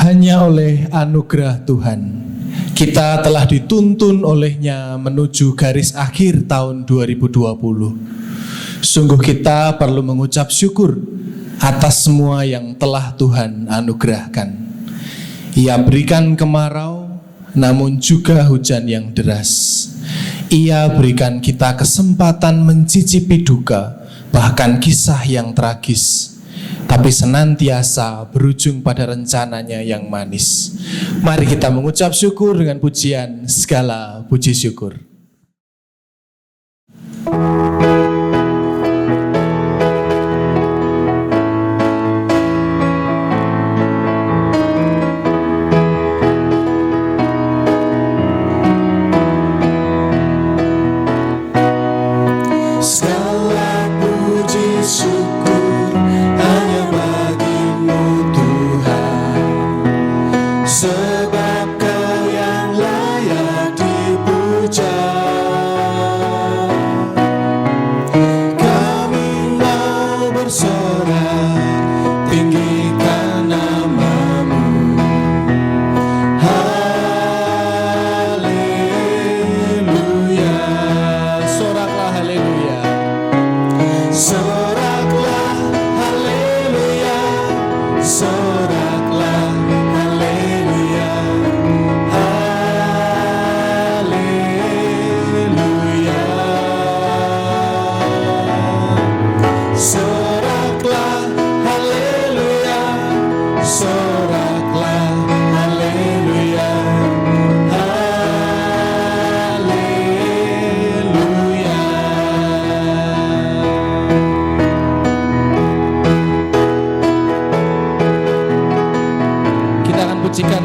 Hanya oleh anugerah Tuhan kita telah dituntun olehnya menuju garis akhir tahun 2020. Sungguh kita perlu mengucap syukur atas semua yang telah Tuhan anugerahkan. Ia berikan kemarau, namun juga hujan yang deras. Ia berikan kita kesempatan mencicipi duka, bahkan kisah yang tragis, tapi senantiasa berujung pada rencananya yang manis. Mari kita mengucap syukur dengan pujian segala puji syukur.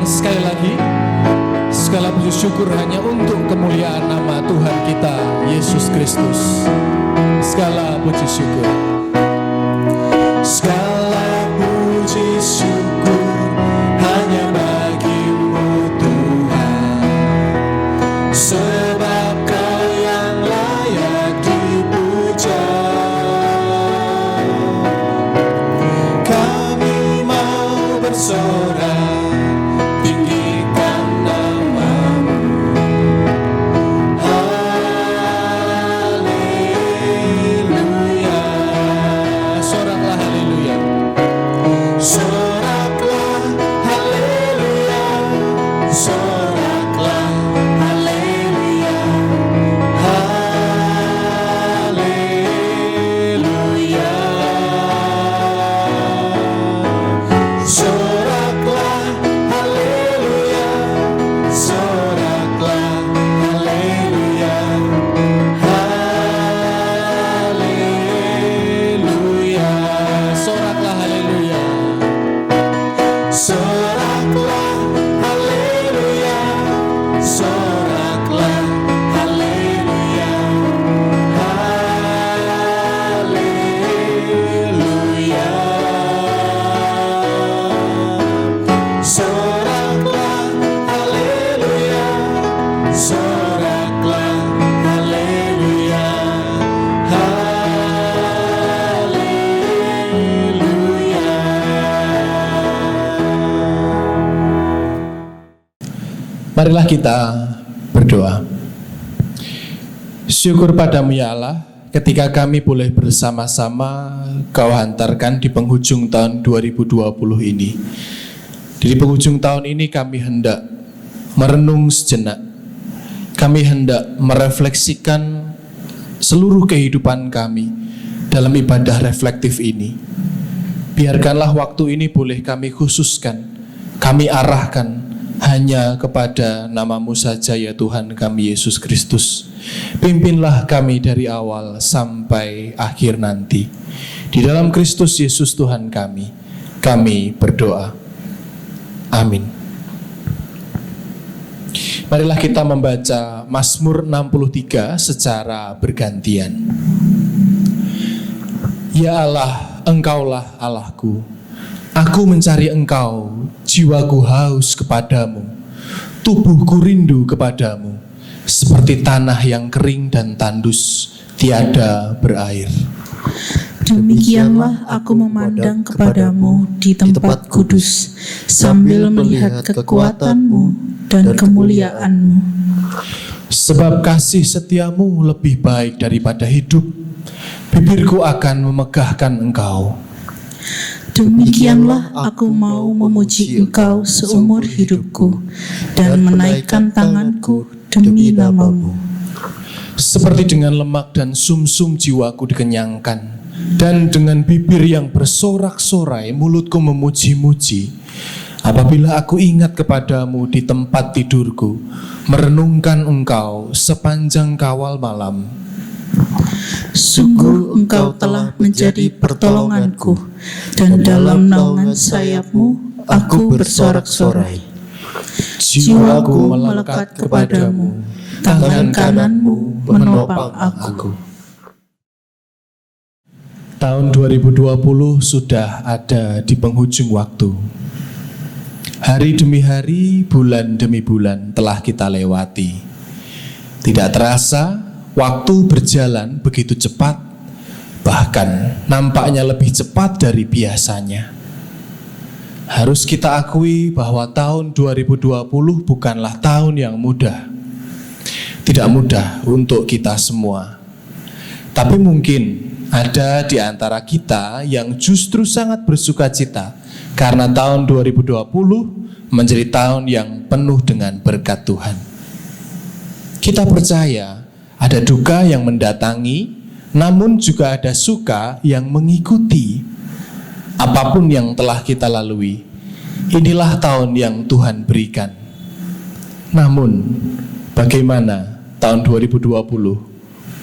Sekali lagi, segala puji syukur hanya untuk kemuliaan nama Tuhan kita, Yesus Kristus. Segala puji syukur. Segala puji syukur hanya bagi-Mu Tuhan, sebab Kau yang layak dipuja. Kami mau bersorak, marilah kita berdoa. Syukur padamu ya Allah, ketika kami boleh bersama-sama Kau hantarkan di penghujung tahun 2020 ini. Di penghujung tahun ini kami hendak merenung sejenak. Kami hendak merefleksikan seluruh kehidupan kami dalam ibadah reflektif ini. Biarkanlah waktu ini boleh kami khususkan, kami arahkan hanya kepada nama-Mu saja ya Tuhan kami Yesus Kristus. Pimpinlah kami dari awal sampai akhir nanti. Di dalam Kristus Yesus Tuhan kami berdoa. Amin. Marilah kita membaca Mazmur 63 secara bergantian. Ya Allah, Engkaulah Allahku. Aku mencari Engkau, jiwaku haus kepadamu, tubuhku rindu kepadamu, seperti tanah yang kering dan tandus, tiada berair. Demikianlah aku memandang kepadamu di tempat kudus, sambil melihat kekuatan-Mu dan kemuliaan-Mu. Sebab kasih setiamu lebih baik daripada hidup, bibirku akan memegahkan Engkau. Demikianlah aku mau memuji Engkau seumur hidupku dan menaikkan tanganku demi nama-Mu. Seperti dengan lemak dan sumsum jiwaku dikenyangkan, dan dengan bibir yang bersorak-sorai mulutku memuji-muji. Apabila aku ingat kepadamu di tempat tidurku, merenungkan Engkau sepanjang kawal malam. Sungguh Engkau telah menjadi pertolonganku, dan dalam naungan sayap-Mu aku bersorak-sorai. Jiwaku melekat kepadamu, tangan kanan-Mu menopang aku. Tahun 2020 sudah ada di penghujung waktu. Hari demi hari, bulan demi bulan telah kita lewati. Tidak terasa, waktu berjalan begitu cepat, bahkan nampaknya lebih cepat dari biasanya. Harus kita akui bahwa tahun 2020 bukanlah tahun yang mudah. Tidak mudah untuk kita semua. Tapi mungkin ada di antara kita yang justru sangat bersukacita karena tahun 2020 menjadi tahun yang penuh dengan berkat Tuhan. Kita percaya ada duka yang mendatangi, namun juga ada suka yang mengikuti. Apapun yang telah kita lalui, inilah tahun yang Tuhan berikan. Namun, bagaimana tahun 2020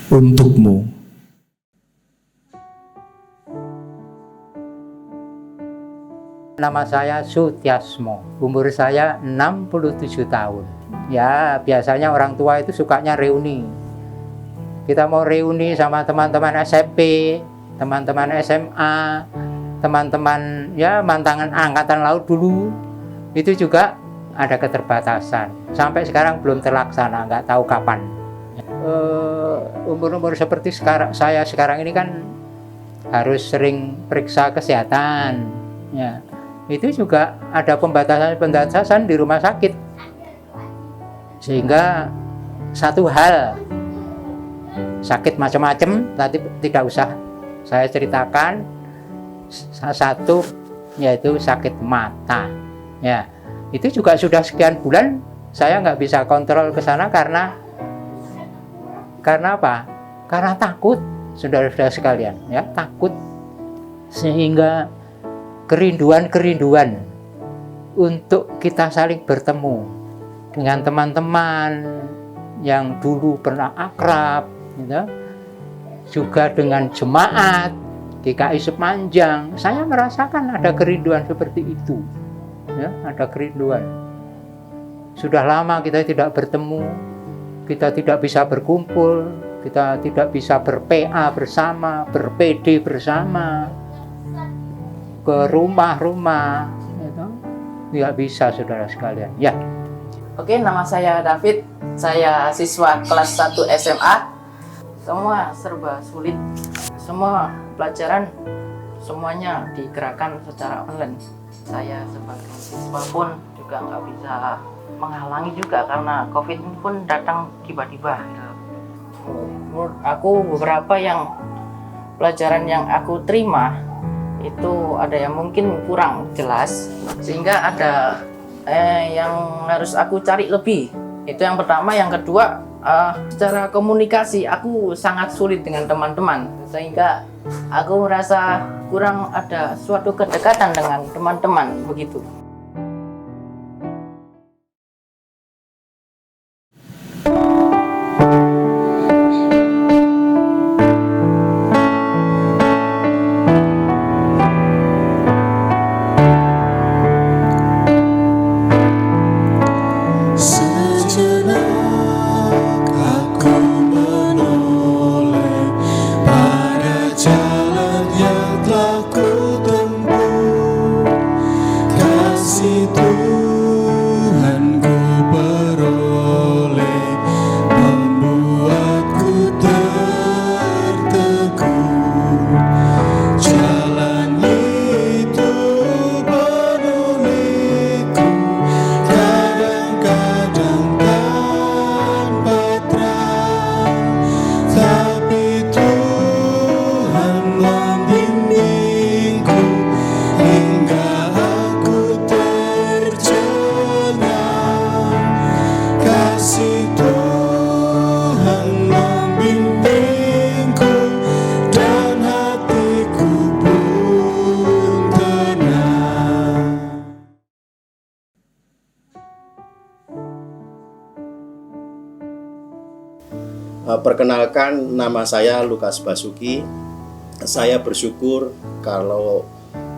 untukmu? Nama saya Sutiasmo, umur saya 67 tahun. Ya, biasanya orang tua itu sukanya reuni. Kita mau reuni sama teman-teman SMP, teman-teman SMA, teman-teman ya mantangan angkatan laut dulu. Itu juga ada keterbatasan. Sampai sekarang belum terlaksana, nggak tahu kapan. Umur-umur seperti saya sekarang ini kan harus sering periksa kesehatan. Ya. Itu juga ada pembatasan di rumah sakit, sehingga satu hal sakit macam-macam tadi tidak usah saya ceritakan. Satu yaitu sakit mata, ya itu juga sudah sekian bulan saya nggak bisa kontrol ke sana karena apa? Karena takut, saudara-saudara sekalian, ya takut, sehingga kerinduan untuk kita saling bertemu dengan teman-teman yang dulu pernah akrab, gitu. Juga dengan jemaat GKI Sepanjang, saya merasakan ada kerinduan seperti itu, ya, ada kerinduan. Sudah lama kita tidak bertemu, kita tidak bisa berkumpul, kita tidak bisa ber-PA bersama, ber-PD bersama, ke rumah-rumah, gitu. Tidak bisa, saudara sekalian. Ya. Oke, nama saya David. Saya siswa kelas 1 SMA. Semua serba sulit. Semua pelajaran semuanya digerakkan secara online. Saya sebagai siswa pun juga nggak bisa menghalangi juga karena COVID pun datang tiba-tiba. Menurut aku beberapa yang pelajaran yang aku terima itu ada yang mungkin kurang jelas, sehingga ada yang harus aku cari lebih. Itu yang pertama. Yang kedua, secara komunikasi aku sangat sulit dengan teman-teman, sehingga aku merasa kurang ada suatu kedekatan dengan teman-teman begitu. Jalan yang telah ku tempuh, Perkenalkan, nama saya Lukas Basuki. Saya bersyukur kalau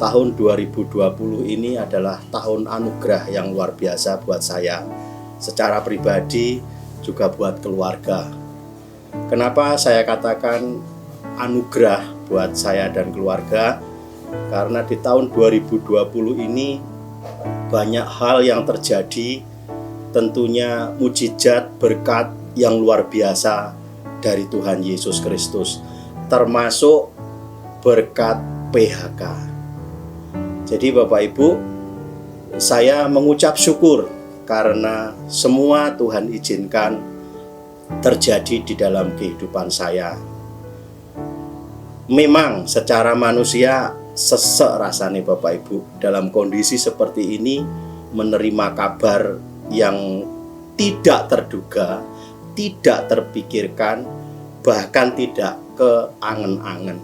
tahun 2020 ini adalah tahun anugerah yang luar biasa buat saya secara pribadi, juga buat keluarga. Kenapa saya katakan anugerah buat saya dan keluarga? Karena di tahun 2020 ini banyak hal yang terjadi, tentunya mujizat berkat yang luar biasa dari Tuhan Yesus Kristus, termasuk berkat PHK. Jadi Bapak Ibu, saya mengucap syukur karena semua Tuhan izinkan terjadi di dalam kehidupan saya. Memang secara manusia sesek rasanya Bapak Ibu dalam kondisi seperti ini menerima kabar yang tidak terduga, tidak terpikirkan, bahkan tidak keangen-angen.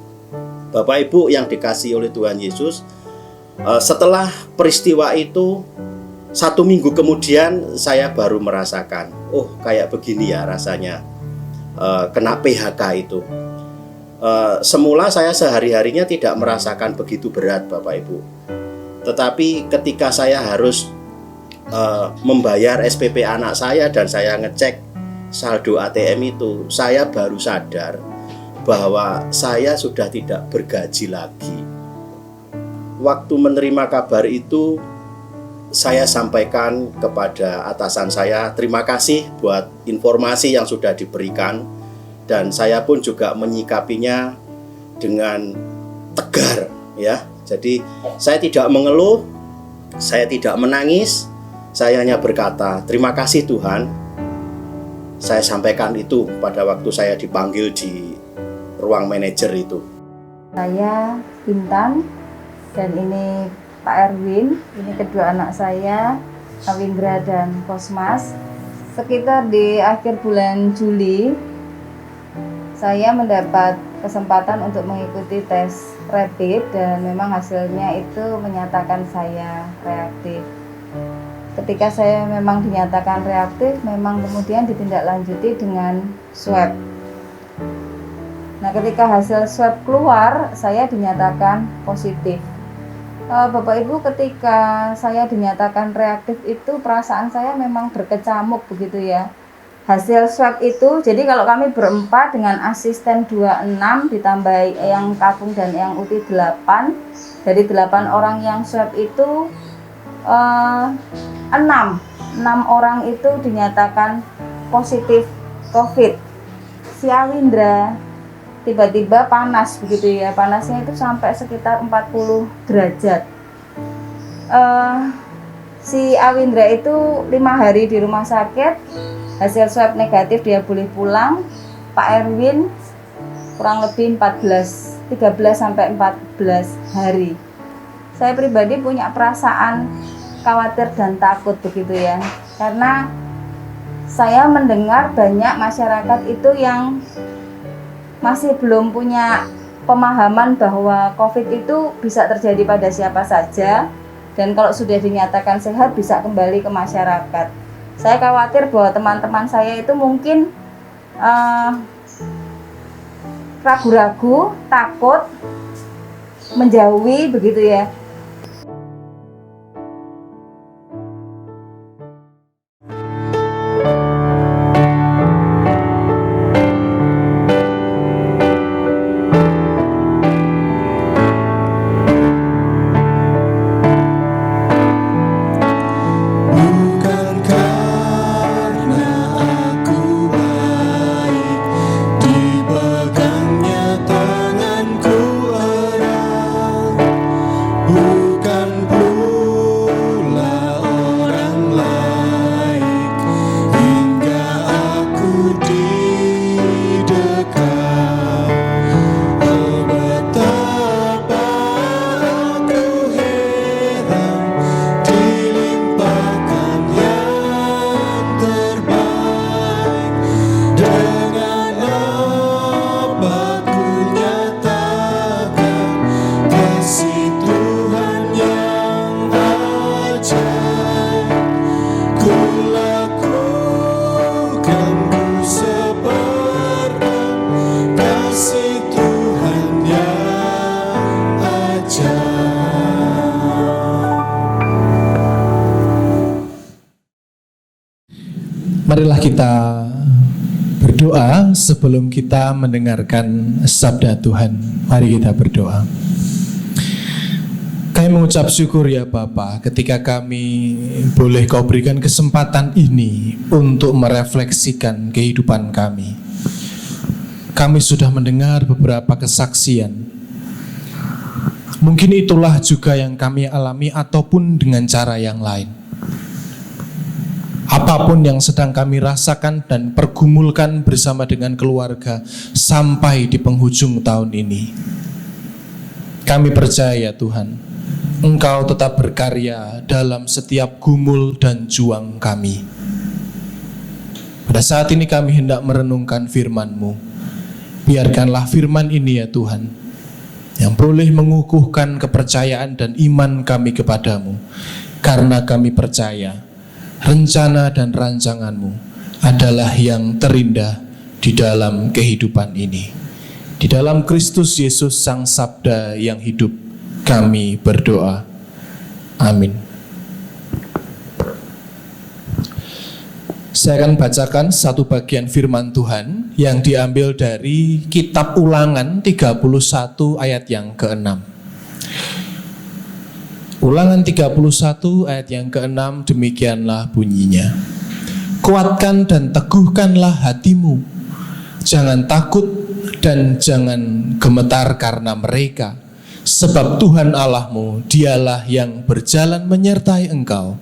Bapak Ibu yang dikasihi oleh Tuhan Yesus, setelah peristiwa itu 1 minggu kemudian saya baru merasakan, oh kayak begini ya rasanya kena PHK itu. Semula saya sehari-harinya tidak merasakan begitu berat Bapak Ibu. Tetapi ketika saya harus membayar SPP anak saya dan saya ngecek saldo ATM itu, saya baru sadar bahwa saya sudah tidak bergaji lagi. Waktu menerima kabar itu, saya sampaikan kepada atasan saya, terima kasih buat informasi yang sudah diberikan, dan saya pun juga menyikapinya dengan tegar ya. Jadi saya tidak mengeluh, saya tidak menangis, saya hanya berkata, terima kasih Tuhan. Saya sampaikan itu pada waktu saya dipanggil di ruang manajer itu. Saya Intan dan ini Pak Erwin, ini kedua anak saya, Awindra dan Kosmas. Sekitar di akhir bulan Juli, saya mendapat kesempatan untuk mengikuti tes rapid dan memang hasilnya itu menyatakan saya reaktif. Ketika saya memang dinyatakan reaktif, memang kemudian ditindaklanjuti dengan swab. Nah, ketika hasil swab keluar, saya dinyatakan positif. Bapak Ibu, ketika saya dinyatakan reaktif itu perasaan saya memang berkecamuk begitu ya. Hasil swab itu, jadi kalau kami berempat dengan asisten 26 ditambah yang Kakung dan yang Uti 8, dari 8 orang yang swab itu 6 orang itu dinyatakan positif COVID. Si Awindra tiba-tiba panas begitu ya, panasnya itu sampai sekitar 40 derajat. Si Awindra itu 5 hari di rumah sakit, hasil swab negatif dia boleh pulang. Pak Erwin kurang lebih 13 sampai 14 hari. Saya pribadi punya perasaan khawatir dan takut begitu ya, karena saya mendengar banyak masyarakat itu yang masih belum punya pemahaman bahwa COVID itu bisa terjadi pada siapa saja, dan kalau sudah dinyatakan sehat bisa kembali ke masyarakat. Saya khawatir bahwa teman-teman saya itu mungkin ragu-ragu, takut, menjauhi begitu ya. Bukan sebelum kita mendengarkan sabda Tuhan, mari kita berdoa. Kami mengucap syukur ya Bapa, ketika kami boleh Kau berikan kesempatan ini untuk merefleksikan kehidupan kami. Kami sudah mendengar beberapa kesaksian. Mungkin itulah juga yang kami alami ataupun dengan cara yang lain. Apapun yang sedang kami rasakan dan pergumulkan bersama dengan keluarga sampai di penghujung tahun ini, kami percaya Tuhan, Engkau tetap berkarya dalam setiap gumul dan juang kami. Pada saat ini kami hendak merenungkan firman-Mu. Biarkanlah firman ini ya Tuhan, yang boleh mengukuhkan kepercayaan dan iman kami kepadamu. Karena kami percaya, rencana dan rancangan-Mu adalah yang terindah di dalam kehidupan ini. Di dalam Kristus Yesus Sang Sabda yang hidup, kami berdoa. Amin. Saya akan bacakan satu bagian firman Tuhan yang diambil dari kitab Ulangan 31 ayat yang ke-6. Ulangan 31 ayat yang ke-6 demikianlah bunyinya. Kuatkan dan teguhkanlah hatimu. Jangan takut dan jangan gemetar karena mereka. Sebab Tuhan Allahmu, dialah yang berjalan menyertai engkau.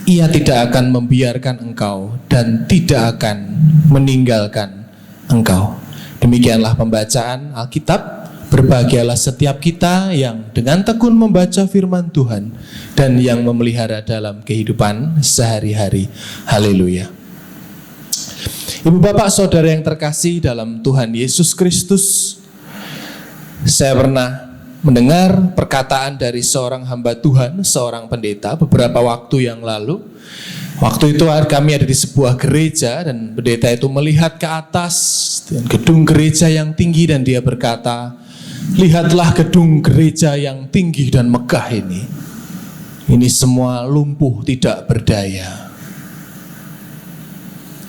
Ia tidak akan membiarkan engkau dan tidak akan meninggalkan engkau. Demikianlah pembacaan Alkitab. Berbahagialah setiap kita yang dengan tekun membaca firman Tuhan dan yang memelihara dalam kehidupan sehari-hari. Haleluya. Ibu bapak saudara yang terkasih dalam Tuhan Yesus Kristus, saya pernah mendengar perkataan dari seorang hamba Tuhan, seorang pendeta beberapa waktu yang lalu. Waktu itu kami ada di sebuah gereja dan pendeta itu melihat ke atas gedung gereja yang tinggi dan dia berkata, lihatlah gedung gereja yang tinggi dan megah ini. Ini semua lumpuh tidak berdaya.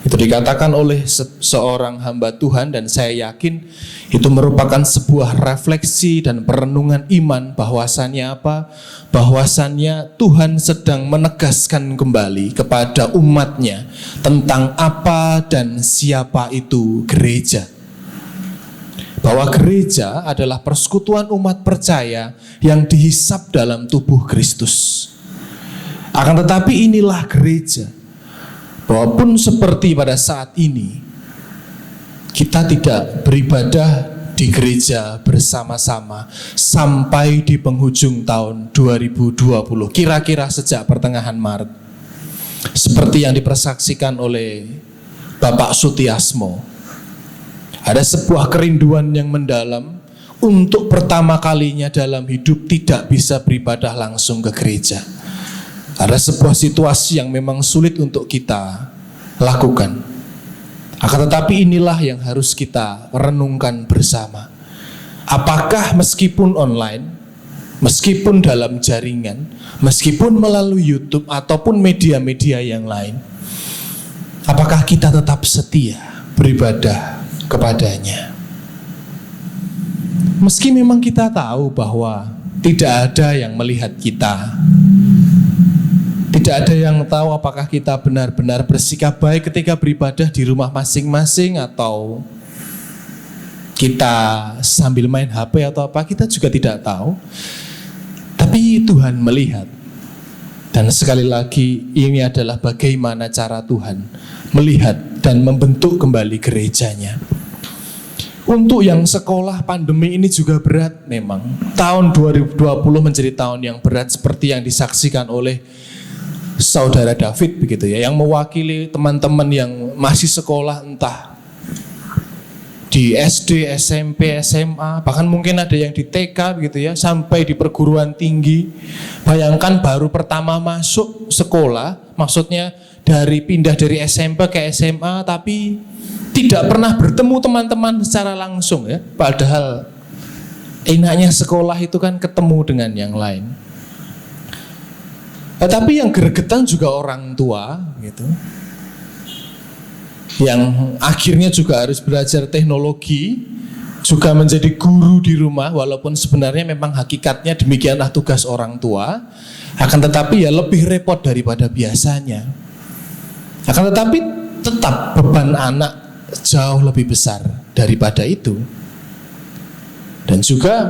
Itu dikatakan oleh seorang hamba Tuhan dan saya yakin itu merupakan sebuah refleksi dan perenungan iman bahwasannya apa? Bahwasannya Tuhan sedang menegaskan kembali kepada umatnya tentang apa dan siapa itu gereja. Bahwa gereja adalah persekutuan umat percaya yang dihisap dalam tubuh Kristus. Akan tetapi inilah gereja. Walaupun seperti pada saat ini kita tidak beribadah di gereja bersama-sama sampai di penghujung tahun 2020, kira-kira sejak pertengahan Maret, seperti yang dipersaksikan oleh Bapak Sutiasmo. Ada sebuah kerinduan yang mendalam untuk pertama kalinya dalam hidup tidak bisa beribadah langsung ke gereja. Ada sebuah situasi yang memang sulit untuk kita lakukan. Akan tetapi inilah yang harus kita renungkan bersama. Apakah meskipun online, meskipun dalam jaringan, meskipun melalui YouTube ataupun media-media yang lain, apakah kita tetap setia beribadah kepadanya? Meski memang kita tahu bahwa tidak ada yang melihat kita, tidak ada yang tahu apakah kita benar-benar bersikap baik ketika beribadah di rumah masing-masing atau kita sambil main HP atau apa, kita juga tidak tahu. Tapi Tuhan melihat. Dan sekali lagi ini adalah bagaimana cara Tuhan melihat dan membentuk kembali gerejanya. Untuk yang sekolah, pandemi ini juga berat memang. Tahun 2020 menjadi tahun yang berat seperti yang disaksikan oleh Saudara David begitu ya, yang mewakili teman-teman yang masih sekolah entah di SD, SMP, SMA, bahkan mungkin ada yang di TK begitu ya, sampai di perguruan tinggi. Bayangkan baru pertama masuk sekolah, maksudnya pindah dari SMP ke SMA, tapi tidak pernah bertemu teman-teman secara langsung ya. Padahal enaknya sekolah itu kan ketemu dengan yang lain. Tapi yang gregetan juga orang tua gitu. yang akhirnya juga harus belajar teknologi, juga menjadi guru di rumah, walaupun sebenarnya memang hakikatnya demikianlah tugas orang tua, akan tetapi ya lebih repot daripada biasanya. Akan tetapi tetap beban anak jauh lebih besar daripada itu. Dan juga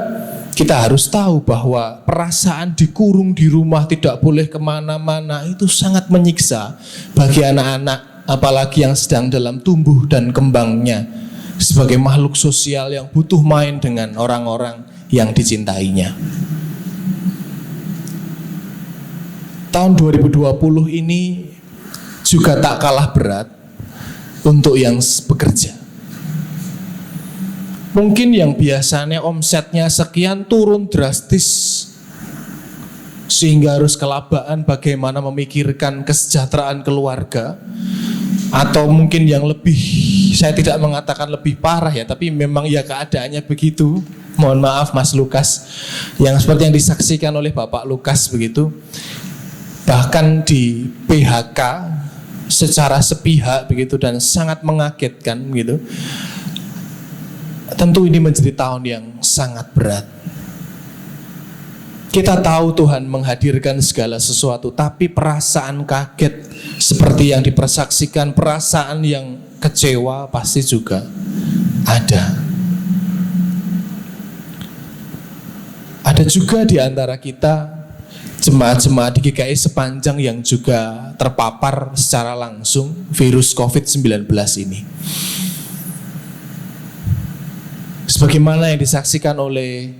kita harus tahu bahwa perasaan dikurung di rumah, tidak boleh kemana-mana, itu sangat menyiksa bagi anak-anak, apalagi yang sedang dalam tumbuh dan kembangnya sebagai makhluk sosial yang butuh main dengan orang-orang yang dicintainya. Tahun 2020 ini juga tak kalah berat untuk yang bekerja. Mungkin yang biasanya omsetnya sekian turun drastis sehingga harus kelabaan bagaimana memikirkan kesejahteraan keluarga, atau mungkin yang lebih, saya tidak mengatakan lebih parah ya, tapi memang ya keadaannya begitu. Mohon maaf Mas Lukas, yang seperti yang disaksikan oleh Bapak Lukas begitu, bahkan di PHK secara sepihak begitu dan sangat mengagetkan begitu. Tentu ini menjadi tahun yang sangat berat. Kita tahu Tuhan menghadirkan segala sesuatu, tapi perasaan kaget seperti yang dipersaksikan, perasaan yang kecewa pasti juga ada. Ada juga di antara kita jemaat-jemaat di GKI Sepanjang yang juga terpapar secara langsung virus COVID-19 ini. Sebagaimana yang disaksikan oleh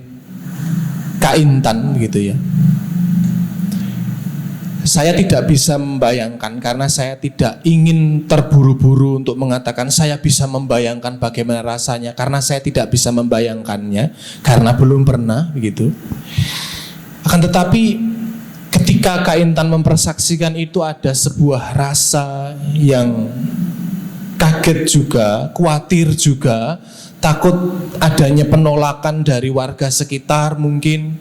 Kak Intan gitu ya. Saya tidak bisa membayangkan karena saya tidak ingin terburu-buru untuk mengatakan saya bisa membayangkan bagaimana rasanya, karena saya tidak bisa membayangkannya karena belum pernah begitu. Akan tetapi ketika Kak Intan mempersaksikan itu, ada sebuah rasa yang kaget juga, khawatir juga, takut adanya penolakan dari warga sekitar mungkin,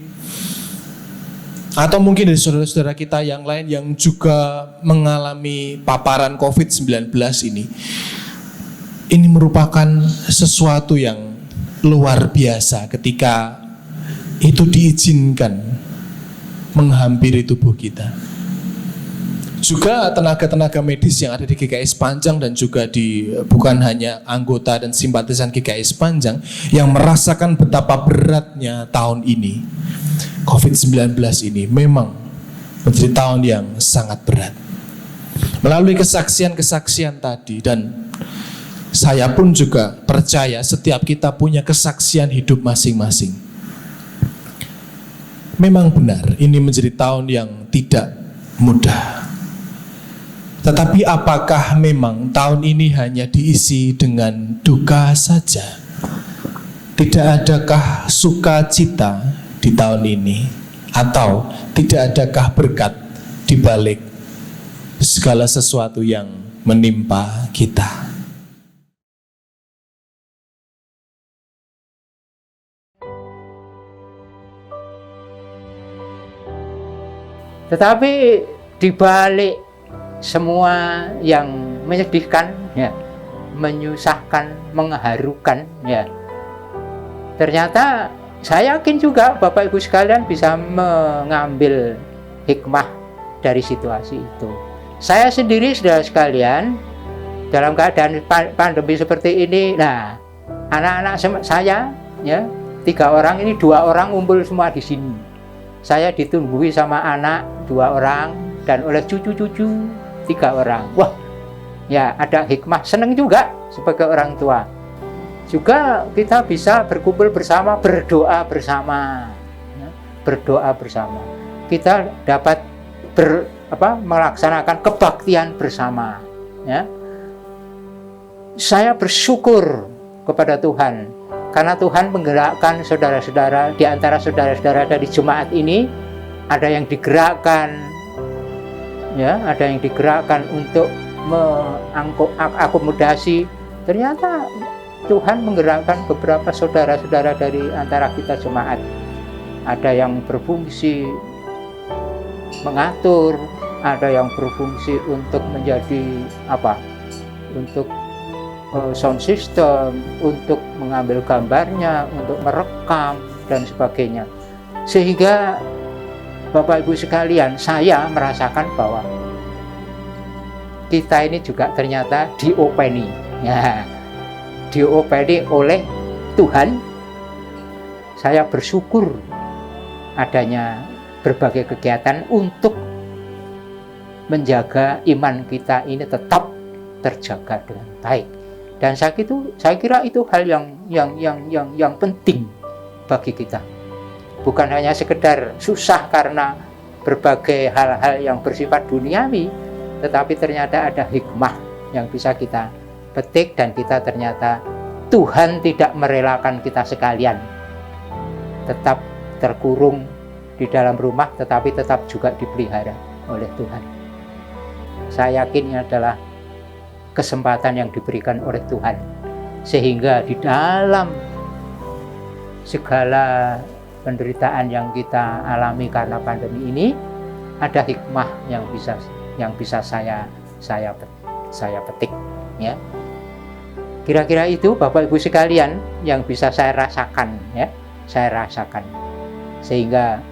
atau mungkin dari saudara-saudara kita yang lain yang juga mengalami paparan COVID-19 ini. Ini merupakan sesuatu yang luar biasa ketika itu diizinkan menghampiri tubuh kita. Juga tenaga-tenaga medis yang ada di GKI Sepanjang dan juga bukan hanya anggota dan simpatisan GKI Sepanjang yang merasakan betapa beratnya tahun ini. COVID-19 ini memang menjadi tahun yang sangat berat. Melalui kesaksian-kesaksian tadi, dan saya pun juga percaya setiap kita punya kesaksian hidup masing-masing. Memang benar ini menjadi tahun yang tidak mudah. Tetapi apakah memang tahun ini hanya diisi dengan duka saja? Tidak adakah sukacita di tahun ini? Atau tidak adakah berkat di balik segala sesuatu yang menimpa kita? Tetapi di balik semua yang menyedihkan, ya, menyusahkan, mengharukan, ya, ternyata saya yakin juga Bapak Ibu sekalian bisa mengambil hikmah dari situasi itu. Saya sendiri, saudara sekalian, dalam keadaan pandemi seperti ini, nah, anak-anak saya, ya, 3 orang ini, 2 orang ngumpul semua di sini. Saya ditunggui sama anak 2 orang dan oleh cucu-cucu 3 orang. Wah, ya ada hikmah, senang juga sebagai orang tua. Juga kita bisa berkumpul bersama, berdoa bersama, ya, berdoa bersama. Kita dapat melaksanakan kebaktian bersama. Ya. Saya bersyukur kepada Tuhan karena Tuhan menggerakkan saudara-saudara, di antara saudara-saudara dari jemaat ini ada yang digerakkan, ya, ada yang digerakkan untuk mengakomodasi. Ternyata Tuhan menggerakkan beberapa saudara-saudara dari antara kita jemaat. Ada yang berfungsi mengatur, ada yang berfungsi untuk menjadi untuk sound system, untuk mengambil gambarnya, untuk merekam dan sebagainya. Sehingga Bapak Ibu sekalian, saya merasakan bahwa kita ini juga ternyata diopeni, ya, diopeni oleh Tuhan. Saya bersyukur adanya berbagai kegiatan untuk menjaga iman kita ini tetap terjaga dengan baik. Dan saya kira itu hal yang penting bagi kita. Bukan hanya sekedar susah karena berbagai hal-hal yang bersifat duniawi, tetapi ternyata ada hikmah yang bisa kita petik, dan kita ternyata Tuhan tidak merelakan kita sekalian tetap terkurung di dalam rumah, tetapi tetap juga dipelihara oleh Tuhan. Saya yakin ini adalah kesempatan yang diberikan oleh Tuhan, sehingga di dalam segala penderitaan yang kita alami karena pandemi ini ada hikmah yang bisa saya petik, ya. Kira-kira itu Bapak Ibu sekalian yang bisa saya rasakan, ya. Saya rasakan. Sehingga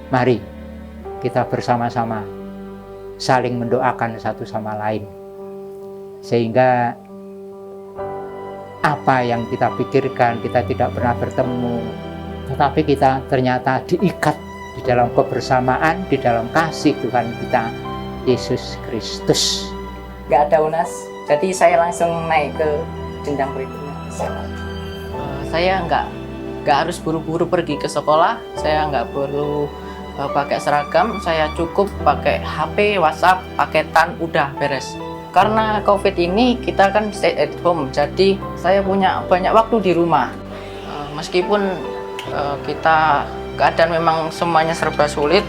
mari kita bersama-sama saling mendoakan satu sama lain, sehingga apa yang kita pikirkan, kita tidak pernah bertemu, tetapi kita ternyata diikat di dalam kebersamaan, di dalam kasih Tuhan kita Yesus Kristus. Nggak ada UNAS, jadi saya langsung naik ke jenjang berikutnya. Saya nggak harus buru-buru pergi ke sekolah, saya nggak perlu pakai seragam, saya cukup pakai HP, WhatsApp, paketan, udah beres. Karena COVID ini kita kan stay at home, jadi saya punya banyak waktu di rumah. Meskipun kita keadaan memang semuanya serba sulit,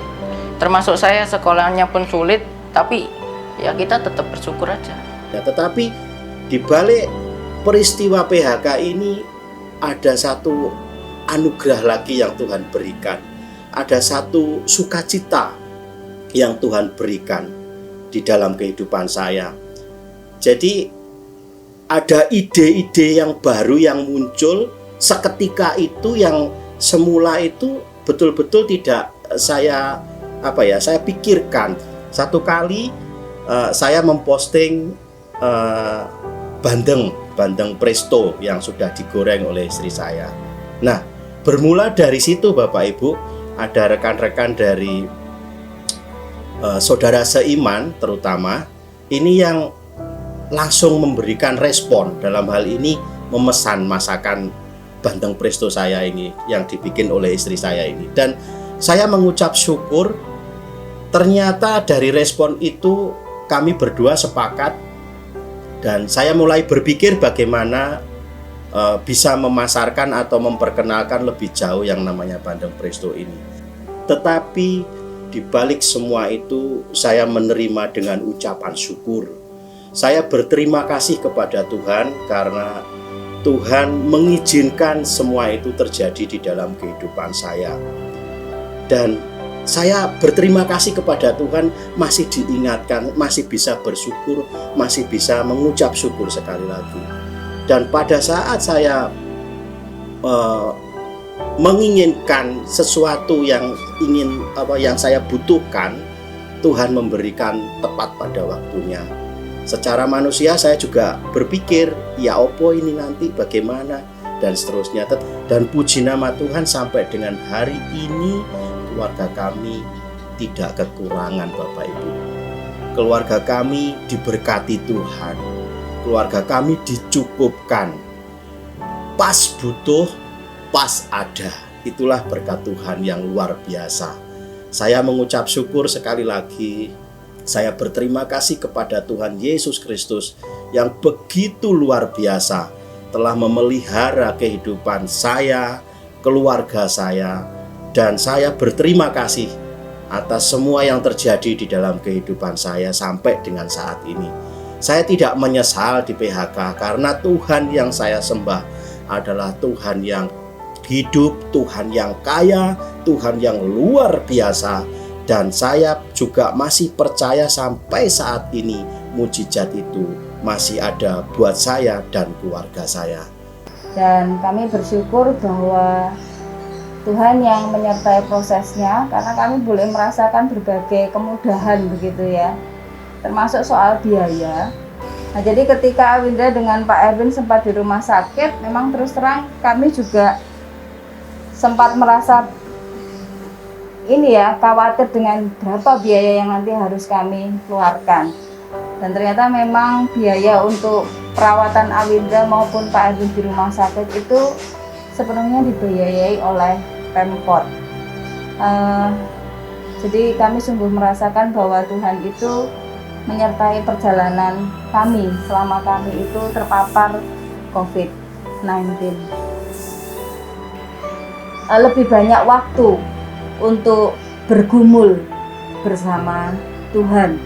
termasuk saya sekolahnya pun sulit, tapi ya kita tetap bersyukur aja. Ya, tetapi di balik peristiwa PHK ini ada satu anugerah lagi yang Tuhan berikan. Ada satu sukacita yang Tuhan berikan di dalam kehidupan saya. Jadi ada ide-ide yang baru yang muncul seketika itu, yang semula itu betul-betul tidak saya pikirkan. Satu kali saya memposting bandeng presto yang sudah digoreng oleh istri saya. Nah, bermula dari situ Bapak Ibu, ada rekan-rekan dari saudara seiman terutama ini yang langsung memberikan respon, dalam hal ini memesan masakan bandeng presto saya ini yang dibikin oleh istri saya ini. Dan saya mengucap syukur, ternyata dari respon itu kami berdua sepakat, dan saya mulai berpikir bagaimana bisa memasarkan atau memperkenalkan lebih jauh yang namanya bandeng presto ini. Tetapi di balik semua itu saya menerima dengan ucapan syukur. Saya berterima kasih kepada Tuhan karena Tuhan mengizinkan semua itu terjadi di dalam kehidupan saya. Dan saya berterima kasih kepada Tuhan masih diingatkan, masih bisa bersyukur, masih bisa mengucap syukur sekali lagi. Dan pada saat saya menginginkan sesuatu yang saya butuhkan, Tuhan memberikan tepat pada waktunya. Secara manusia saya juga berpikir, ya opo ini nanti bagaimana, dan seterusnya. Dan puji nama Tuhan sampai dengan hari ini keluarga kami tidak kekurangan Bapak Ibu. Keluarga kami diberkati Tuhan. Keluarga kami dicukupkan. Pas butuh, pas ada. Itulah berkat Tuhan yang luar biasa. Saya mengucap syukur sekali lagi. Saya berterima kasih kepada Tuhan Yesus Kristus yang begitu luar biasa telah memelihara kehidupan saya, keluarga saya, dan saya berterima kasih atas semua yang terjadi di dalam kehidupan saya sampai dengan saat ini. Saya tidak menyesal di PHK karena Tuhan yang saya sembah adalah Tuhan yang hidup, Tuhan yang kaya, Tuhan yang luar biasa. Dan saya juga masih percaya sampai saat ini mujizat itu masih ada buat saya dan keluarga saya. Dan kami bersyukur bahwa Tuhan yang menyertai prosesnya, karena kami boleh merasakan berbagai kemudahan begitu ya, termasuk soal biaya. Nah, jadi ketika Awindra dengan Pak Erwin sempat di rumah sakit, memang terus terang kami juga sempat merasa khawatir dengan berapa biaya yang nanti harus kami keluarkan. Dan ternyata memang biaya untuk perawatan Awindra maupun Pak Erwin di rumah sakit itu sepenuhnya dibiayai oleh Pemkot. Jadi kami sungguh merasakan bahwa Tuhan itu menyertai perjalanan kami selama kami itu terpapar COVID-19. Lebih banyak waktu untuk bergumul bersama Tuhan.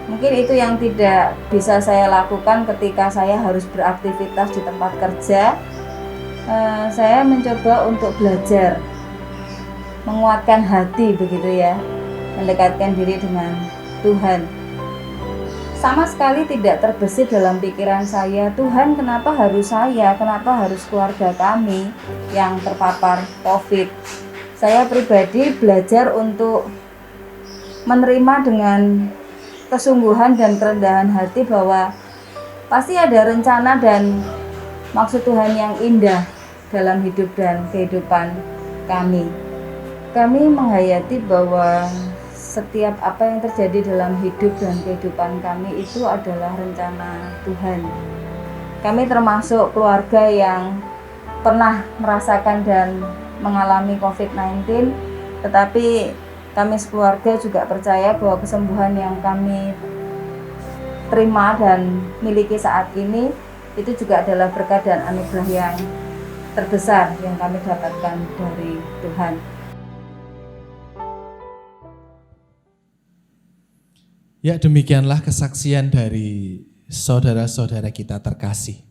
Mungkin itu yang tidak bisa saya lakukan ketika saya harus beraktivitas di tempat kerja. Saya mencoba untuk belajar, menguatkan hati begitu ya, mendekatkan diri dengan Tuhan. Sama sekali tidak terbesit dalam pikiran saya, Tuhan kenapa harus saya, kenapa harus keluarga kami yang terpapar COVID. Saya pribadi belajar untuk menerima dengan kesungguhan dan kerendahan hati bahwa pasti ada rencana dan maksud Tuhan yang indah dalam hidup dan kehidupan kami. Kami menghayati bahwa setiap apa yang terjadi dalam hidup dan kehidupan kami itu adalah rencana Tuhan. Kami termasuk keluarga yang pernah merasakan dan mengalami COVID-19, tetapi kami sekeluarga juga percaya bahwa kesembuhan yang kami terima dan miliki saat ini itu juga adalah berkat dan anugerah yang terbesar yang kami dapatkan dari Tuhan. Ya, demikianlah kesaksian dari saudara-saudara kita terkasih.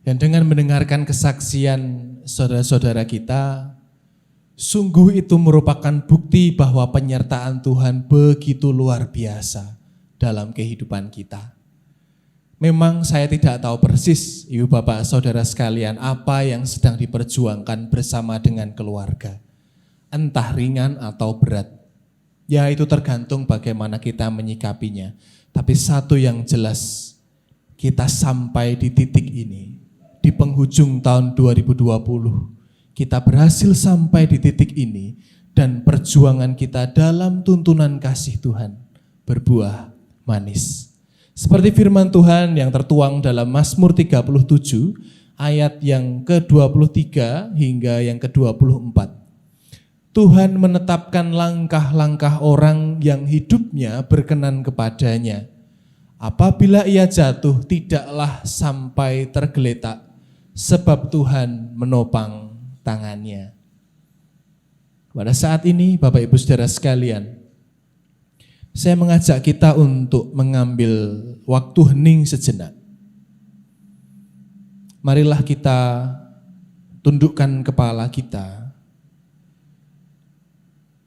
Dan dengan mendengarkan kesaksian saudara-saudara kita, sungguh itu merupakan bukti bahwa penyertaan Tuhan begitu luar biasa dalam kehidupan kita. Memang saya tidak tahu persis, ibu bapak saudara sekalian, apa yang sedang diperjuangkan bersama dengan keluarga. Entah ringan atau berat. Ya, itu tergantung bagaimana kita menyikapinya. Tapi satu yang jelas, kita sampai di titik ini, di penghujung tahun 2020, kita berhasil sampai di titik ini, dan perjuangan kita dalam tuntunan kasih Tuhan berbuah manis. Seperti firman Tuhan yang tertuang dalam Mazmur 37, ayat yang ke-23 hingga yang ke-24. Tuhan menetapkan langkah-langkah orang yang hidupnya berkenan kepadanya. Apabila ia jatuh, tidaklah sampai tergeletak, sebab Tuhan menopang tangannya. Pada saat ini, Bapak Ibu Saudara sekalian, saya mengajak kita untuk mengambil waktu hening sejenak. Marilah kita tundukkan kepala kita.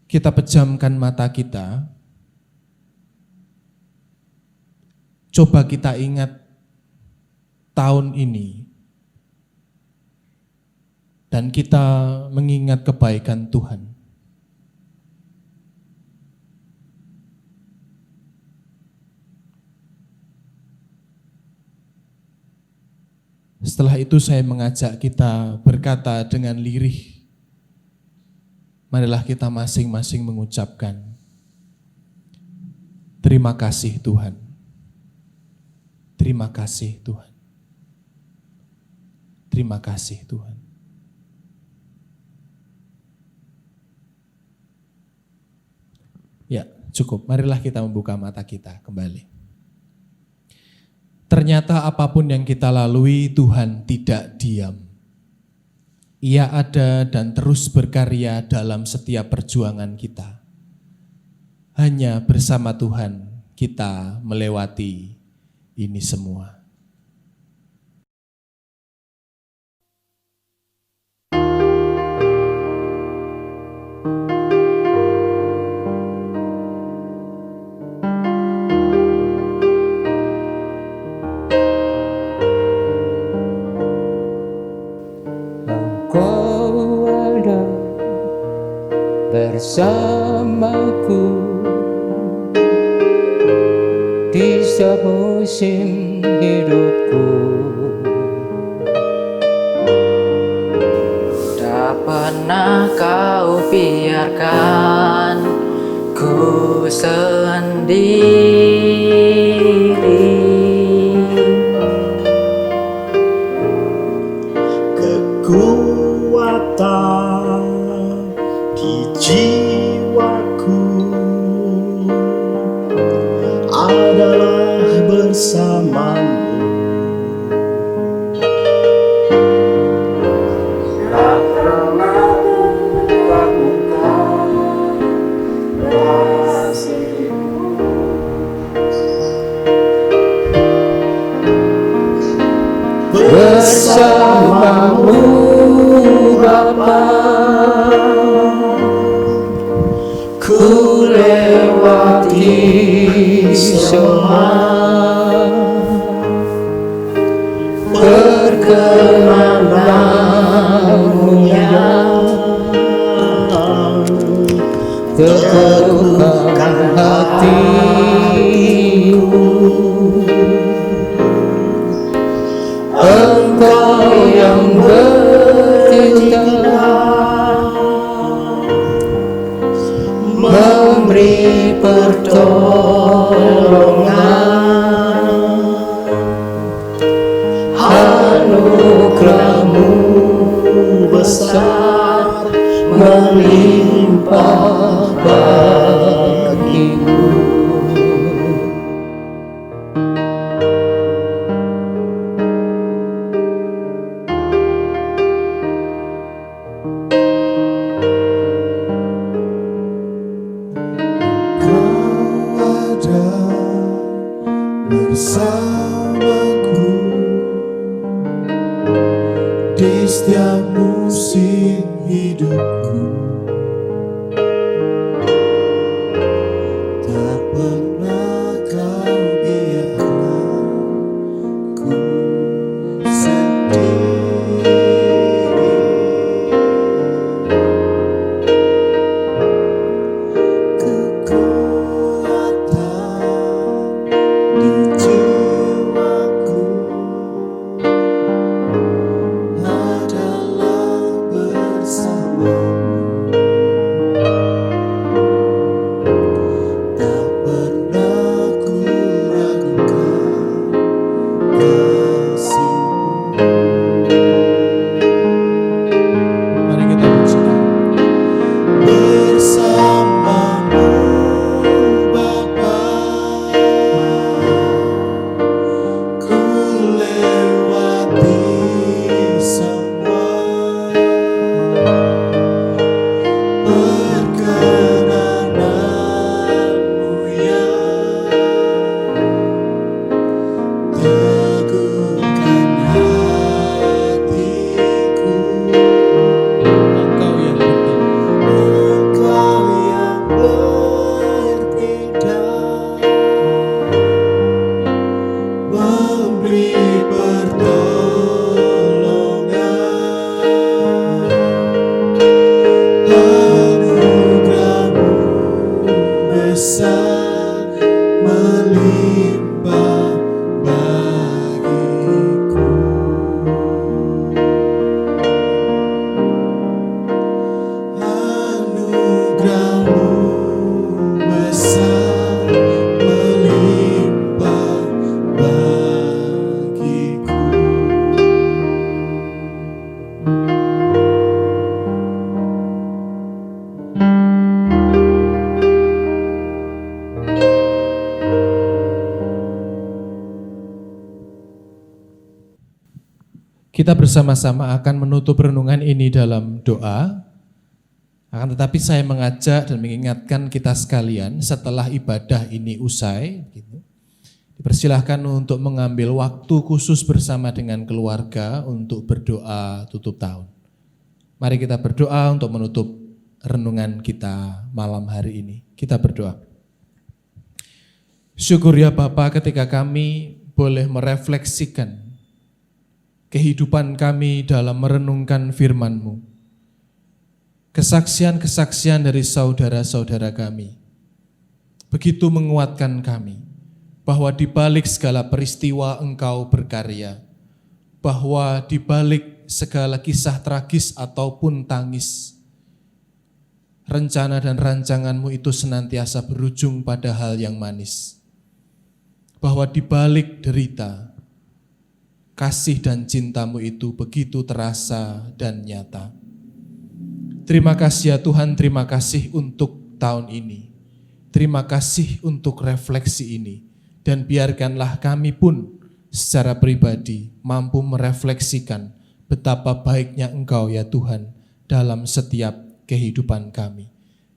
Kita pejamkan mata kita. Coba kita ingat tahun ini. Dan kita mengingat kebaikan Tuhan. Setelah itu saya mengajak kita berkata dengan lirih. Marilah kita masing-masing mengucapkan, terima kasih Tuhan. Terima kasih Tuhan. Terima kasih Tuhan. Ya, cukup. Marilah kita membuka mata kita kembali. Ternyata apapun yang kita lalui, Tuhan tidak diam. Ia ada dan terus berkarya dalam setiap perjuangan kita. Hanya bersama Tuhan kita melewati ini semua. bersamaku di setiap musim hidupku. Tak pernah kau biarkan ku sendiri. Kekuatan di jiwaku adalah bersamamu. Tak pernah meragukan kasih-Mu. Bersamamu Bapa, ku lewati semua perkenanan-Mu yang teguhkan hatiku. Engkau yang bertindak memberi pertolongan, anugerah-Mu besar melimpah bagiku. Bersamaku di setiap musim hidupku, tak pernah kau biarkan ku sendiri. Kita bersama-sama akan menutup renungan ini dalam doa. Akan tetapi saya mengajak dan mengingatkan kita sekalian setelah ibadah ini usai, dipersilahkan untuk mengambil waktu khusus bersama dengan keluarga untuk berdoa tutup tahun. Mari kita berdoa untuk menutup renungan kita malam hari ini. Kita berdoa. Syukur ya Bapa ketika kami boleh merefleksikan kehidupan kami dalam merenungkan firman-Mu. kesaksian-kesaksian dari saudara-saudara kami begitu menguatkan kami bahwa di balik segala peristiwa Engkau berkarya, bahwa di balik segala kisah tragis ataupun tangis, rencana dan rancangan-Mu itu senantiasa berujung pada hal yang manis. Bahwa di balik derita, kasih dan cinta-Mu itu begitu terasa dan nyata. Terima kasih ya Tuhan, terima kasih untuk tahun ini. Terima kasih untuk refleksi ini. Dan biarkanlah kami pun secara pribadi mampu merefleksikan betapa baiknya Engkau ya Tuhan dalam setiap kehidupan kami.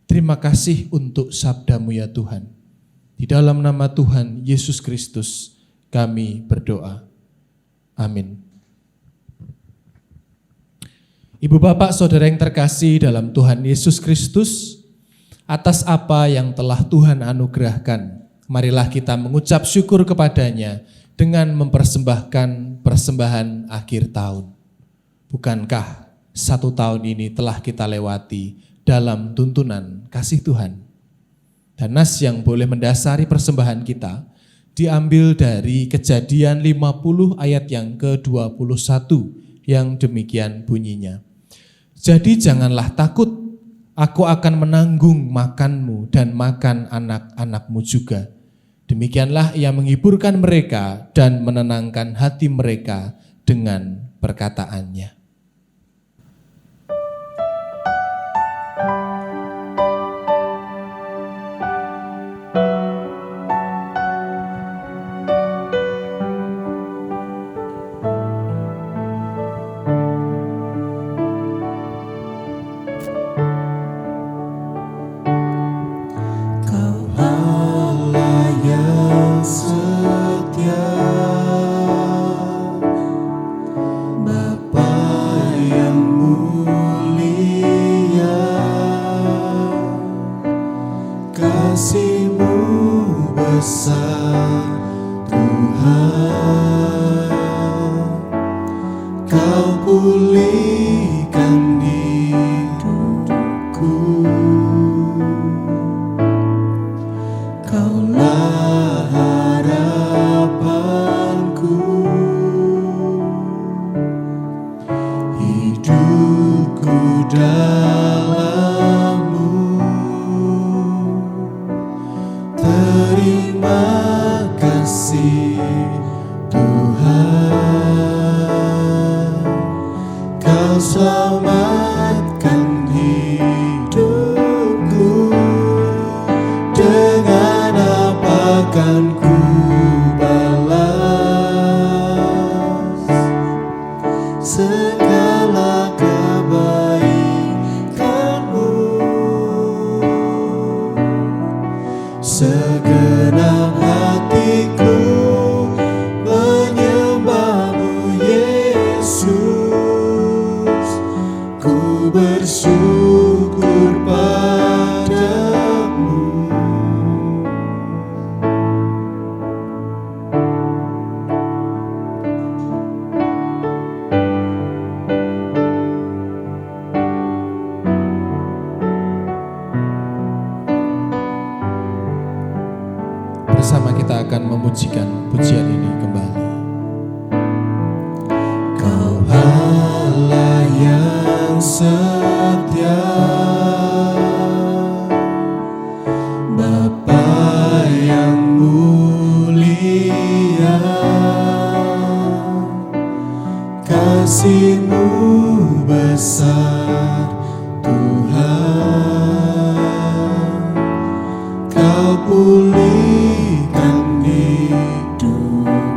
Terima kasih untuk sabda-Mu ya Tuhan. Di dalam nama Tuhan Yesus Kristus kami berdoa. Amin. Ibu bapak saudara yang terkasih dalam Tuhan Yesus Kristus, atas apa yang telah Tuhan anugerahkan, marilah kita mengucap syukur kepadanya dengan mempersembahkan persembahan akhir tahun. Bukankah 1 tahun ini telah kita lewati dalam tuntunan kasih Tuhan? Dan nas yang boleh mendasari persembahan kita diambil dari Kejadian 50 ayat yang ke-21 yang demikian bunyinya. Jadi janganlah takut, aku akan menanggung makanmu dan makan anak-anakmu juga. Demikianlah ia menghiburkan mereka dan menenangkan hati mereka dengan perkataannya. Bersama kita akan memujikan pujian ini kembali. Kau Allah yang setia, Bapa yang mulia, kasih-Mu besar Tuhan, Kau pulihkan hidupku.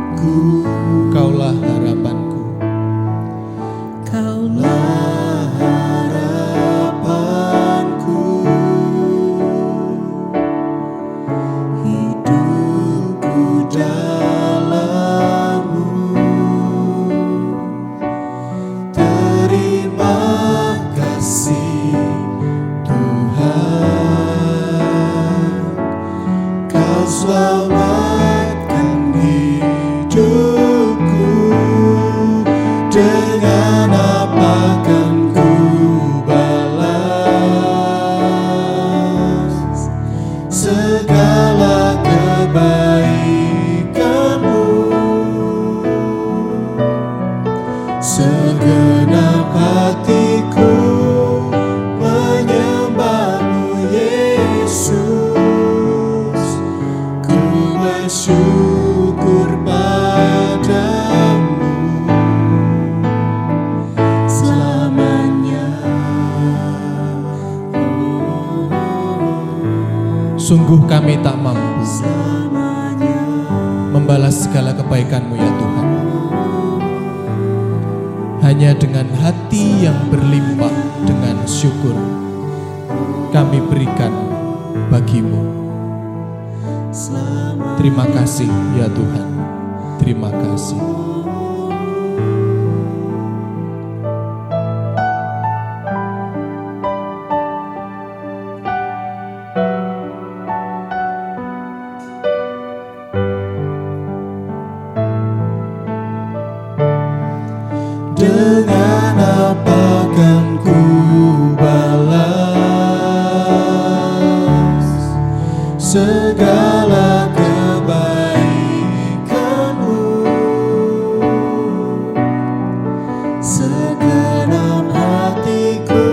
Sungguh kami tak mampu membalas segala kebaikan-Mu ya Tuhan. Hanya dengan hati yang berlimpah dengan syukur kami berikan bagi-Mu. Terima kasih ya Tuhan, terima kasih. Dengan apa kan ku balas segala kebaikan-Mu? Segenap hatiku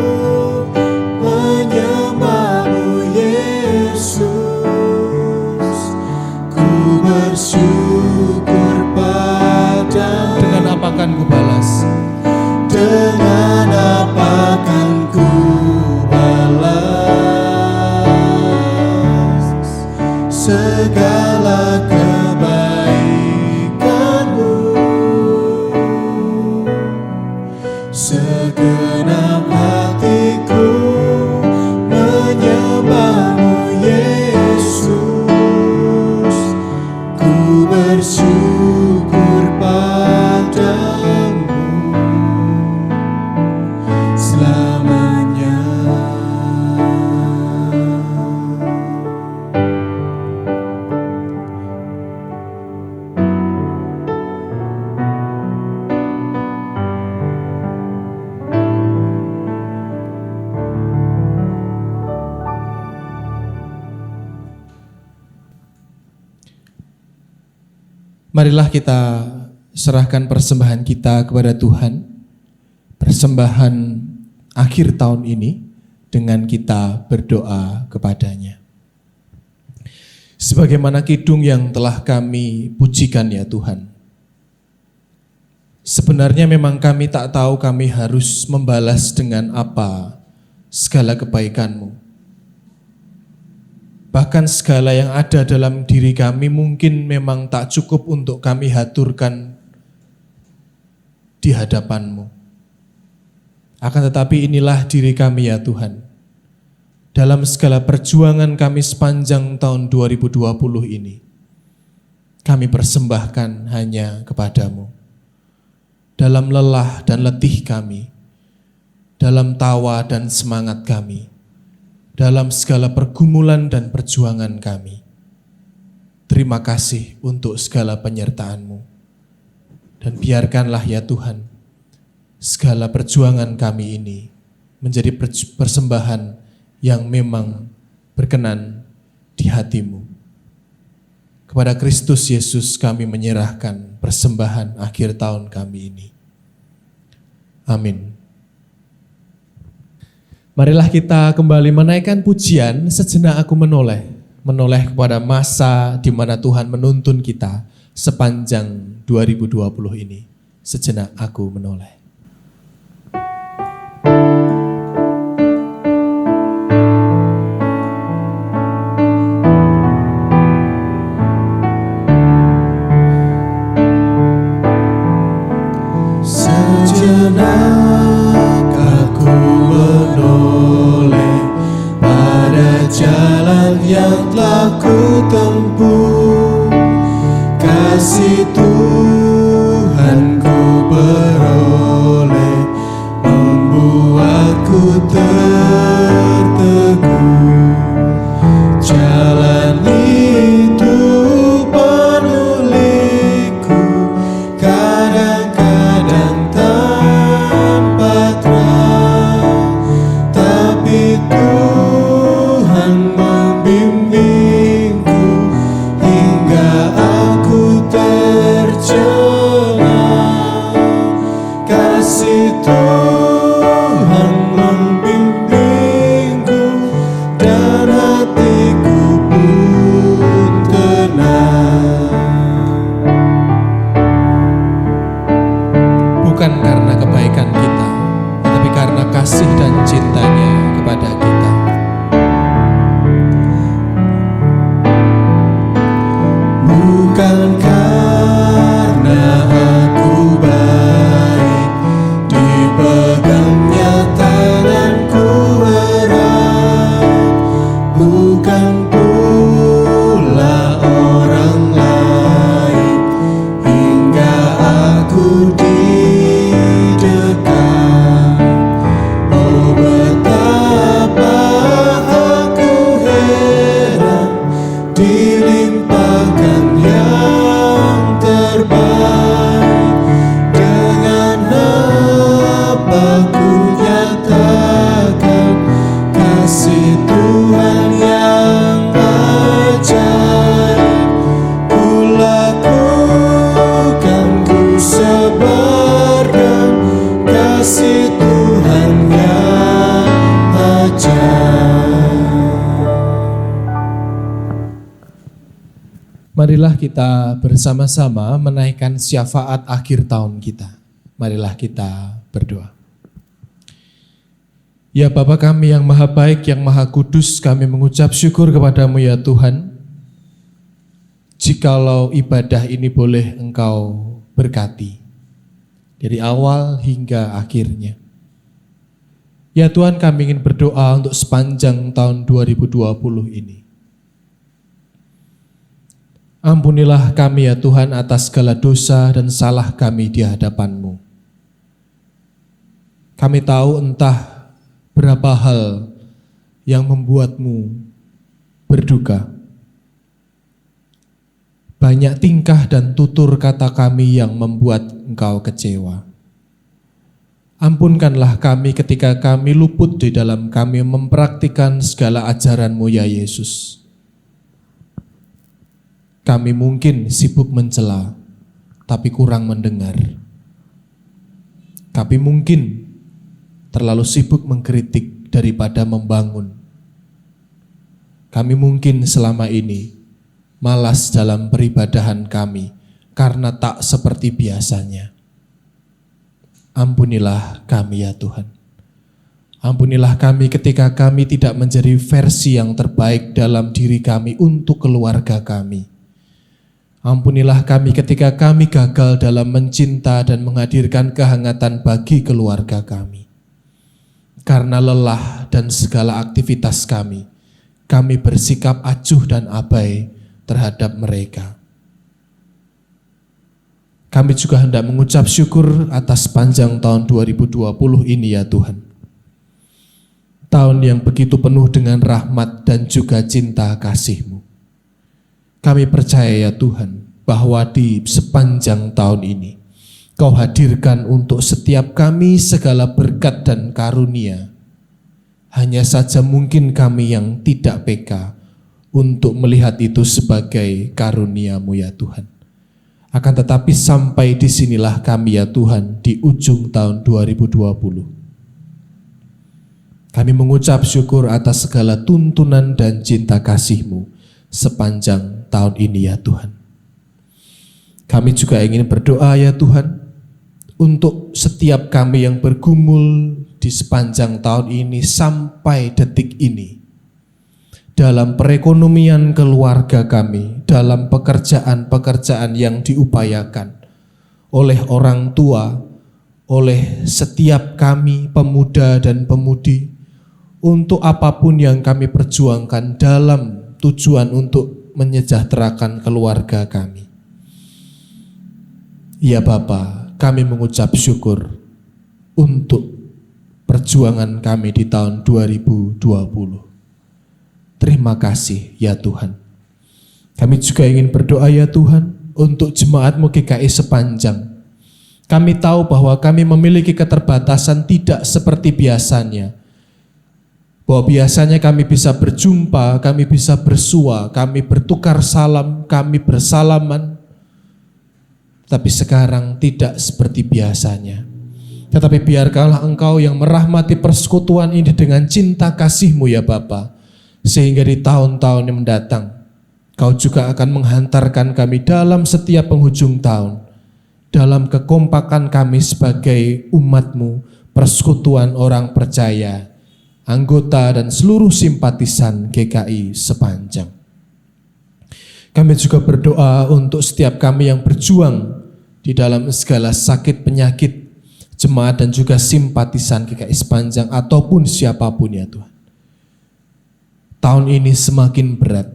menyembah-Mu Yesus. Ku bersyukur padamu. Dengan apa kan ku balas? Dengan apa kan ku balas segala kebaikan-Mu? Segenap hatiku menyembah-Mu Yesus. Ku bersyukur padamu selamanya. Marilah kita serahkan persembahan kita kepada Tuhan, persembahan akhir tahun ini, dengan kita berdoa kepadanya. Sebagaimana kidung yang telah kami pujikan ya Tuhan, sebenarnya memang kami tak tahu kami harus membalas dengan apa segala kebaikan-Mu. Bahkan segala yang ada dalam diri kami mungkin memang tak cukup untuk kami haturkan di hadapan-Mu. Akan tetapi inilah diri kami ya Tuhan. Dalam segala perjuangan kami sepanjang tahun 2020 ini, kami persembahkan hanya kepada-Mu. Dalam lelah dan letih kami, dalam tawa dan semangat kami, dalam segala pergumulan dan perjuangan kami. Terima kasih untuk segala penyertaan-Mu. Dan biarkanlah ya Tuhan, segala perjuangan kami ini menjadi persembahan yang memang berkenan di hati-Mu. Kepada Kristus Yesus kami menyerahkan persembahan akhir tahun kami ini. Amin. Marilah kita kembali menaikkan pujian Sejenak Aku Menoleh. Menoleh kepada masa di mana Tuhan menuntun kita sepanjang 2020 ini. Sejenak Aku Menoleh. Sejenak aku menoleh pada jalan yang telah ku tempuh. Kasih Tuhan ku beroleh membuatku terteguh. Jalan itu penuh liku, kadang-kadang tanpa terang, tapi Tuhan membimbingku kasih Tuhan yang ajaib, ku lakukan, ku sebarkan kasih Tuhan yang ajaib. Marilah kita bersama-sama menaikkan syafaat akhir tahun kita. Marilah kita berdoa. Ya Bapa kami yang maha baik, yang maha kudus, kami mengucap syukur kepadamu ya Tuhan. Jikalau ibadah ini boleh Engkau berkati dari awal hingga akhirnya. Ya Tuhan, kami ingin berdoa untuk sepanjang tahun 2020 ini. Ampunilah kami ya Tuhan atas segala dosa dan salah kami di hadapan-Mu. Kami tahu entah berapa hal yang membuat-Mu berduka. Banyak tingkah dan tutur kata kami yang membuat Engkau kecewa. Ampunkanlah kami ketika kami luput di dalam kami mempraktikkan segala ajaran-Mu ya Yesus. Kami mungkin sibuk mencela, tapi kurang mendengar. Kami mungkin terlalu sibuk mengkritik daripada membangun. Kami mungkin selama ini malas dalam peribadahan kami karena tak seperti biasanya. Ampunilah kami ya Tuhan. Ampunilah kami ketika kami tidak menjadi versi yang terbaik dalam diri kami untuk keluarga kami. Ampunilah kami ketika kami gagal dalam mencinta dan menghadirkan kehangatan bagi keluarga kami. Karena lelah dan segala aktivitas kami bersikap acuh dan abai terhadap mereka. Kami juga hendak mengucap syukur atas panjang tahun 2020 ini ya Tuhan. Tahun yang begitu penuh dengan rahmat dan juga cinta kasih-Mu. Kami percaya ya Tuhan, bahwa di sepanjang tahun ini, Kau hadirkan untuk setiap kami segala berkat dan karunia. Hanya saja mungkin kami yang tidak peka untuk melihat itu sebagai karunia-Mu ya Tuhan. Akan tetapi sampai disinilah kami ya Tuhan di ujung tahun 2020. Kami mengucap syukur atas segala tuntunan dan cinta kasih-Mu sepanjang tahun ini ya Tuhan. Kami juga ingin berdoa ya Tuhan, untuk setiap kami yang bergumul di sepanjang tahun ini sampai detik ini, dalam perekonomian keluarga kami, dalam pekerjaan-pekerjaan yang diupayakan oleh orang tua, oleh setiap kami pemuda dan pemudi, untuk apapun yang kami perjuangkan dalam tujuan untuk menyejahterakan keluarga kami. Ya Bapa, kami mengucap syukur untuk perjuangan kami di tahun 2020. Terima kasih ya Tuhan. Kami juga ingin berdoa ya Tuhan untuk jemaat-Mu GKI sepanjang. Kami tahu bahwa kami memiliki keterbatasan tidak seperti biasanya. Bahwa biasanya kami bisa berjumpa, kami bisa bersua, kami bertukar salam, kami bersalaman. Tapi sekarang tidak seperti biasanya. Tetapi biarkanlah Engkau yang merahmati persekutuan ini dengan cinta kasih-Mu ya Bapa. Sehingga di tahun-tahun yang mendatang, Kau juga akan menghantarkan kami dalam setiap penghujung tahun, dalam kekompakan kami sebagai umat-Mu, persekutuan orang percaya, anggota dan seluruh simpatisan GKI sepanjang. Kami juga berdoa untuk setiap kami yang berjuang di dalam segala sakit penyakit, jemaat dan juga simpatisan GKI sepanjang ataupun siapapun ya Tuhan. Tahun ini semakin berat.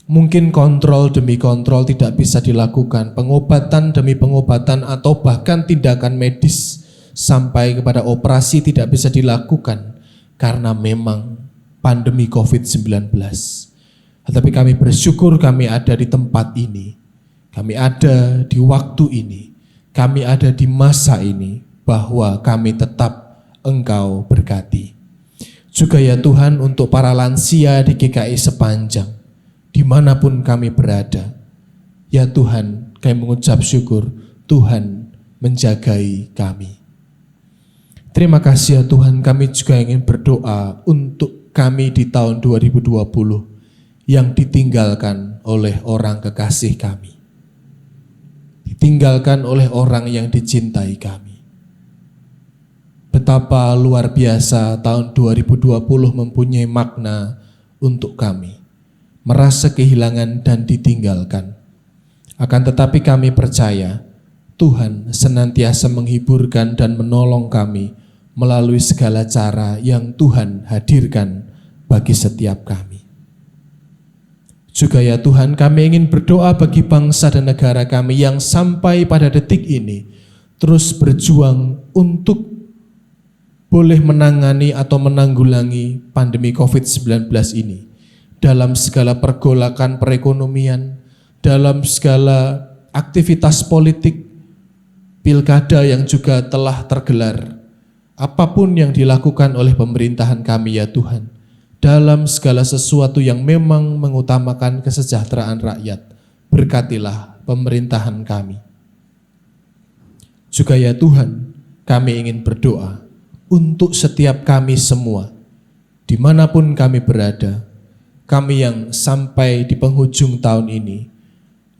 Mungkin kontrol demi kontrol tidak bisa dilakukan, pengobatan demi pengobatan atau bahkan tindakan medis sampai kepada operasi tidak bisa dilakukan karena memang pandemi COVID-19. Tetapi kami bersyukur kami ada di tempat ini, kami ada di waktu ini, kami ada di masa ini, bahwa kami tetap Engkau berkati. Juga ya Tuhan untuk para lansia di GKI Sepanjang, dimanapun kami berada. Ya Tuhan, kami mengucap syukur, Tuhan menjagai kami. Terima kasih ya Tuhan, kami juga ingin berdoa untuk kami di tahun 2020 yang ditinggalkan oleh orang kekasih kami. Ditinggalkan oleh orang yang dicintai kami. Betapa luar biasa tahun 2020 mempunyai makna untuk kami. Merasa kehilangan dan ditinggalkan. Akan tetapi kami percaya Tuhan senantiasa menghiburkan dan menolong kami melalui segala cara yang Tuhan hadirkan bagi setiap kami. Juga ya Tuhan, kami ingin berdoa bagi bangsa dan negara kami yang sampai pada detik ini terus berjuang untuk boleh menangani atau menanggulangi pandemi COVID-19 ini dalam segala pergolakan perekonomian, dalam segala aktivitas politik, pilkada yang juga telah tergelar, apapun yang dilakukan oleh pemerintahan kami ya Tuhan, dalam segala sesuatu yang memang mengutamakan kesejahteraan rakyat, berkatilah pemerintahan kami. Juga ya Tuhan, kami ingin berdoa untuk setiap kami semua, dimanapun kami berada, kami yang sampai di penghujung tahun ini,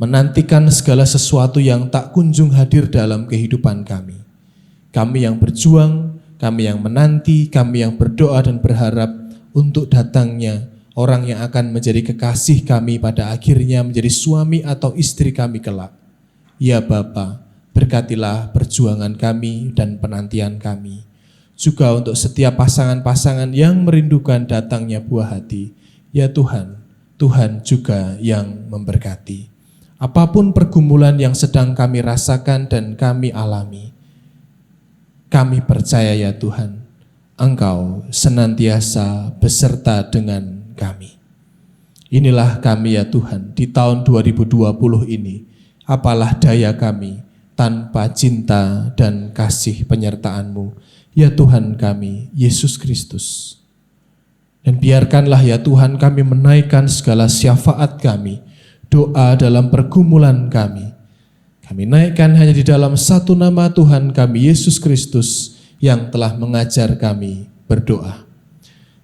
menantikan segala sesuatu yang tak kunjung hadir dalam kehidupan kami. Kami yang berjuang, kami yang menanti, kami yang berdoa dan berharap untuk datangnya orang yang akan menjadi kekasih kami pada akhirnya menjadi suami atau istri kami kelak. Ya Bapa, berkatilah perjuangan kami dan penantian kami. Juga untuk setiap pasangan-pasangan yang merindukan datangnya buah hati. Ya Tuhan, Tuhan juga yang memberkati. Apapun pergumulan yang sedang kami rasakan dan kami alami, kami percaya ya Tuhan, Engkau senantiasa beserta dengan kami. Inilah kami ya Tuhan, di tahun 2020 ini, apalah daya kami tanpa cinta dan kasih penyertaan-Mu, ya Tuhan kami, Yesus Kristus. Dan biarkanlah ya Tuhan kami menaikkan segala syafaat kami, doa dalam pergumulan kami. Kami naikkan hanya di dalam satu nama Tuhan kami, Yesus Kristus, yang telah mengajar kami berdoa.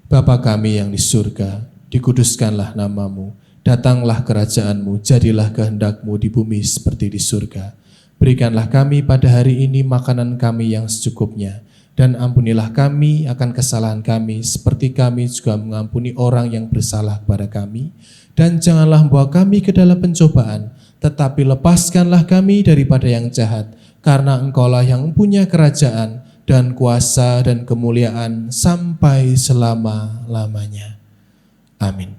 Bapa kami yang di surga, dikuduskanlah nama-Mu, datanglah kerajaan-Mu, jadilah kehendak-Mu di bumi seperti di surga. Berikanlah kami pada hari ini makanan kami yang secukupnya, dan ampunilah kami akan kesalahan kami, seperti kami juga mengampuni orang yang bersalah kepada kami. Dan janganlah membawa kami ke dalam pencobaan, tetapi lepaskanlah kami daripada yang jahat, karena Engkaulah yang mempunyai kerajaan dan kuasa dan kemuliaan sampai selama-lamanya. Amin.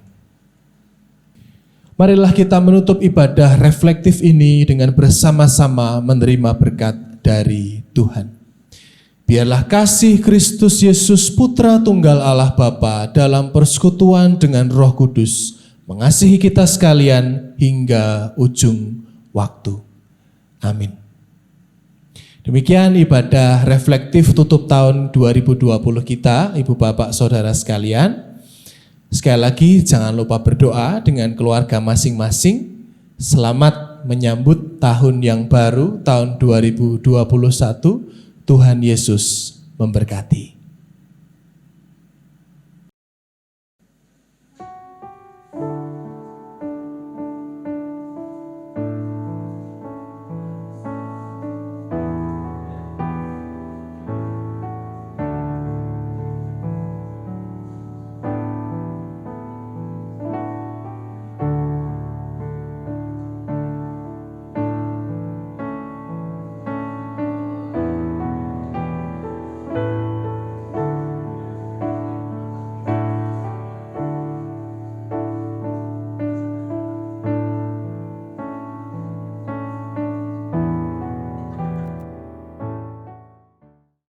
Marilah kita menutup ibadah reflektif ini dengan bersama-sama menerima berkat dari Tuhan. Biarlah kasih Kristus Yesus Putra Tunggal Allah Bapa dalam persekutuan dengan Roh Kudus mengasihi kita sekalian hingga ujung waktu. Amin. Demikian ibadah reflektif tutup tahun 2020 kita, Ibu Bapak Saudara sekalian. Sekali lagi jangan lupa berdoa dengan keluarga masing-masing. Selamat menyambut tahun yang baru, tahun 2021. Tuhan Yesus memberkati.